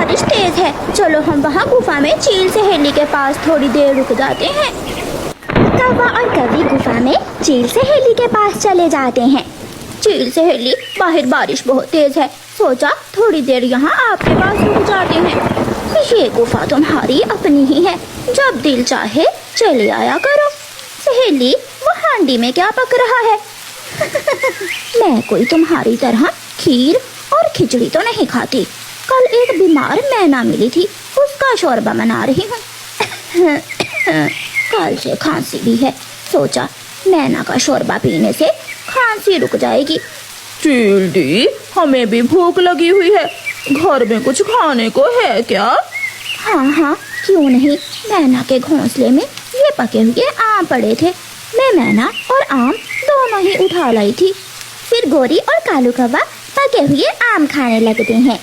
बारिश तेज है, चलो हम वहाँ गुफा में चील सहेली के पास थोड़ी देर रुक जाते हैं। कौवा और कौवी गुफा में चील सहेली के पास चले जाते हैं। चील सहेली, बाहर बारिश बहुत तेज है, सोचा थोड़ी देर यहाँ आपके पास रुक जाते हैं। ये गुफा तुम्हारी अपनी ही है, जब दिल चाहे चले आया करो। सहेली, वो हांडी में क्या पक रहा है? मैं कोई तुम्हारी तरह खीर और खिचड़ी तो नहीं खाती। कल एक बीमार मैना मिली थी, उसका शोरबा बना रही हूँ। कल से खांसी भी है, सोचा मैना का शोरबा पीने से खांसी रुक जाएगी। चील दी, हमें भी भूख लगी हुई है, घर में कुछ खाने को है क्या? हाँ हाँ, क्यों नहीं। मैना के घोंसले में ये पके हुए आम पड़े थे, मैं मैना और आम दोनों ही उठा लाई थी। फिर गोरी और कालू कौवा पके हुए आम खाने लगते हैं।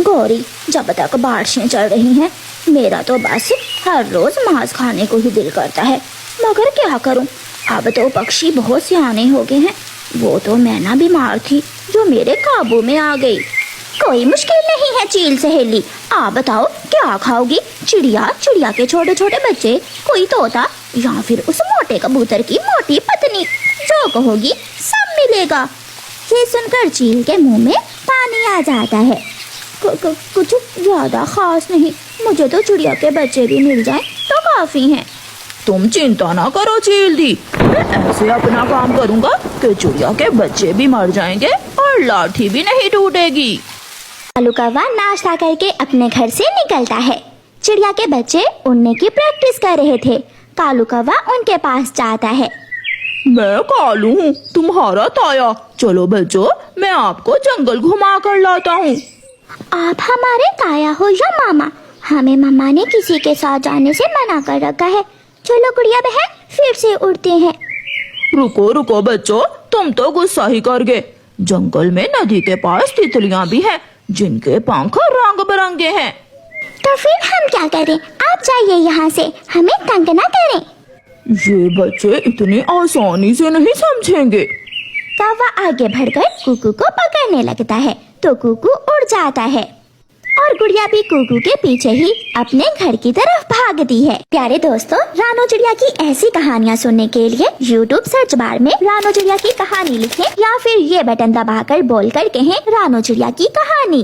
गोरी, जब तक बारिशें चल रही हैं, मेरा तो बस हर रोज मांस खाने को ही दिल करता है, मगर क्या करूं, अब तो पक्षी बहुत सियाने हो गए हैं। वो तो मैना बीमार थी जो मेरे काबू में आ गई। कोई मुश्किल नहीं है चील सहेली, आप बताओ क्या खाओगी? चिड़िया, चिड़िया के छोटे छोटे बच्चे, कोई तोता, या फिर उस मोटे कबूतर की मोटी पत्नी? जो कहोगी सब मिलेगा। ये सुनकर चील के मुंह में पानी आ जाता है। कुछ ज्यादा खास नहीं, मुझे तो चिड़िया के बच्चे भी मिल जाएं तो काफी हैं। तुम चिंता ना करो चील दी, मैं ऐसे अपना काम करूँगा कि चिड़िया के बच्चे भी मर जाएंगे और लाठी भी नहीं टूटेगी। कालू कौवा नाश्ता करके अपने घर से निकलता है। चिड़िया के बच्चे उड़ने की प्रैक्टिस कर रहे थे। कालू कौवा उनके पास जाता है। मैं कालू हूँ, तुम्हारा ताया। चलो बच्चों, मैं आपको जंगल घुमा कर लाता हूँ। आप हमारे ताया हो या मामा? हमें मामा ने किसी के साथ जाने से मना कर रखा है। चलो गुड़िया बहन, फिर से उड़ते हैं। रुको रुको बच्चों, तुम तो गुस्सा ही कर गए। जंगल में नदी के पास तितलियां भी हैं, जिनके पंख रंग बिरंगे हैं। तो फिर हम क्या करें? आप जाइए यहाँ से, हमें तंग न करें। ये बच्चे इतनी आसानी से नहीं समझेंगे। कौवा आगे बढ़कर कुकू को पकड़ने लगता है तो कुकू उड़ जाता है और गुड़िया भी कुकू के पीछे ही अपने घर की तरफ भागती है। प्यारे दोस्तों, रानो चिड़िया की ऐसी कहानियाँ सुनने के लिए YouTube सर्च बार में रानो चिड़िया की कहानी लिखें या फिर ये बटन दबाकर बोलकर कहें रानो चिड़िया की कहानी।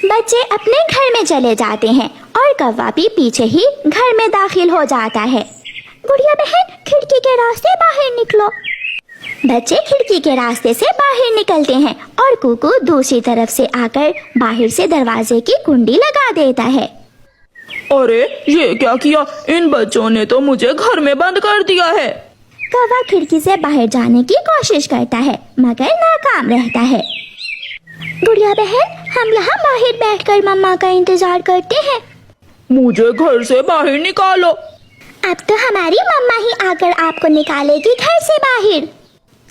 बच्चे अपने घर में चले जाते हैं और कौवा भी पीछे ही घर में दाखिल हो जाता है। गुड़िया बहन, खिड़की के रास्ते बाहर निकलो। बच्चे खिड़की के रास्ते से बाहर निकलते हैं और कुकू दूसरी तरफ से आकर बाहर से दरवाजे की कुंडी लगा देता है। अरे ये क्या किया? इन बच्चों ने तो मुझे घर में बंद कर दिया है। कौवा खिड़की से बाहर जाने की कोशिश करता है मगर नाकाम रहता है। गुड़िया बहन, हम यहाँ बाहर बैठकर मम्मा का इंतजार करते हैं। मुझे घर से बाहर निकालो। अब तो हमारी मम्मा ही आकर आपको निकालेगी घर से बाहर।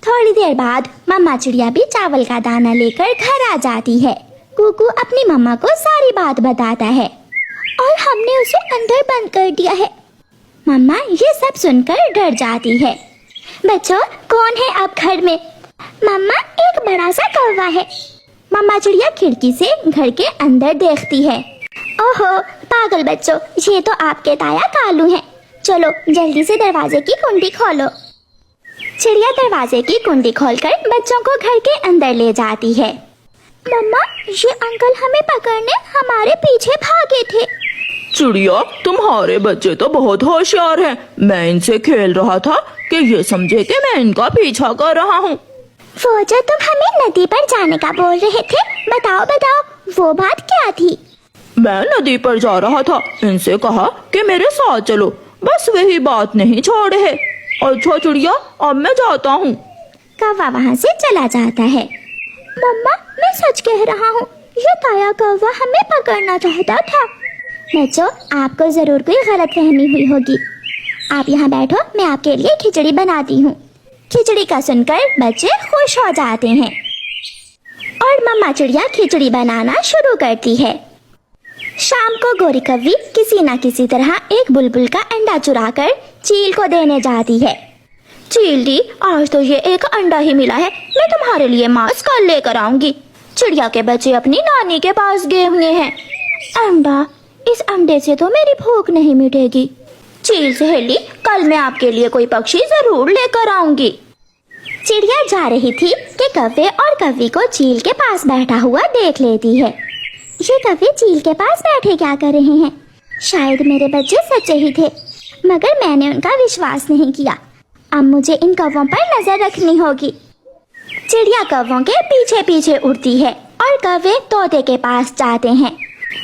थोड़ी देर बाद मम्मा चिड़िया भी चावल का दाना लेकर घर आ जाती है। कुकू अपनी मम्मा को सारी बात बताता है और हमने उसे अंदर बंद कर दिया है। मम्मा ये सब सुनकर डर जाती है। बच्चों, कौन है अब घर में? मम्मा, एक बड़ा सा कौवा है। मम्मा चिड़िया खिड़की से घर के अंदर देखती है। ओहो पागल बच्चों, ये तो आपके ताया कालू हैं। चलो जल्दी से दरवाजे की कुंडी खोलो। चिड़िया दरवाजे की कुंडी खोलकर बच्चों को घर के अंदर ले जाती है। मम्मा, ये अंकल हमें पकड़ने हमारे पीछे भागे थे। चिड़िया, तुम्हारे बच्चे तो बहुत होशियार हैं। मैं इनसे खेल रहा था कि ये समझे कि मैं इनका पीछा कर रहा हूँ। वो जो तुम हमें नदी पर जाने का बोल रहे थे, बताओ बताओ वो बात क्या थी? मैं नदी पर जा रहा था, इनसे कहा कि मेरे साथ चलो, बस वही बात नहीं छोड़े है। अच्छा चिड़िया, अब मैं जाता हूँ। कौवा वहाँ से चला जाता है। मम्मा, मैं सच कह रहा हूँ, ये ताया कौवा हमें पकड़ना चाहता था। बच्चों, आपको जरूर कोई गलतफहमी हुई होगी। आप यहाँ बैठो, मैं आपके लिए खिचड़ी बनाती हूँ। खिचड़ी का सुनकर बच्चे खुश हो जाते हैं और मम्मा चिड़िया खिचड़ी बनाना शुरू करती है। शाम को गोरी कौवी किसी न किसी तरह एक बुलबुल का अंडा चुराकर चील को देने जाती है। चील दी, आज तो ये एक अंडा ही मिला है, मैं तुम्हारे लिए मांस कल लेकर आऊंगी। चिड़िया के बच्चे अपनी नानी के पास गए हुए हैं। अंडा, इस अंडे से तो मेरी भूख नहीं मिटेगी। चील सहेली, कल मैं आपके लिए कोई पक्षी जरूर लेकर आऊंगी। चिड़िया जा रही थी कि कव्वे और कव्वी को चील के पास बैठा हुआ देख लेती है। ये कव्वे चील के पास बैठे क्या कर रहे हैं? शायद मेरे बच्चे सच्चे ही थे, मगर मैंने उनका विश्वास नहीं किया। अब मुझे इन कौवों पर नजर रखनी होगी। चिड़िया कौवों के पीछे पीछे उड़ती है और कौवे तोते के पास जाते हैं।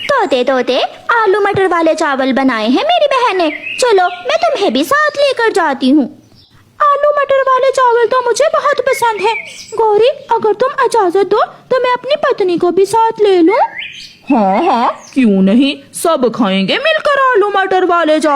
तोते तोते, आलू मटर वाले चावल बनाए हैं मेरी बहन ने, चलो मैं तुम्हें भी साथ लेकर जाती हूँ। आलू मटर वाले चावल तो मुझे बहुत पसंद है। गौरी, अगर तुम इजाजत दो तो मैं अपनी पत्नी को भी साथ ले लूं। हाँ हाँ, क्यों नहीं, सब खाएंगे मिलकर आलू मटर वाले चावल।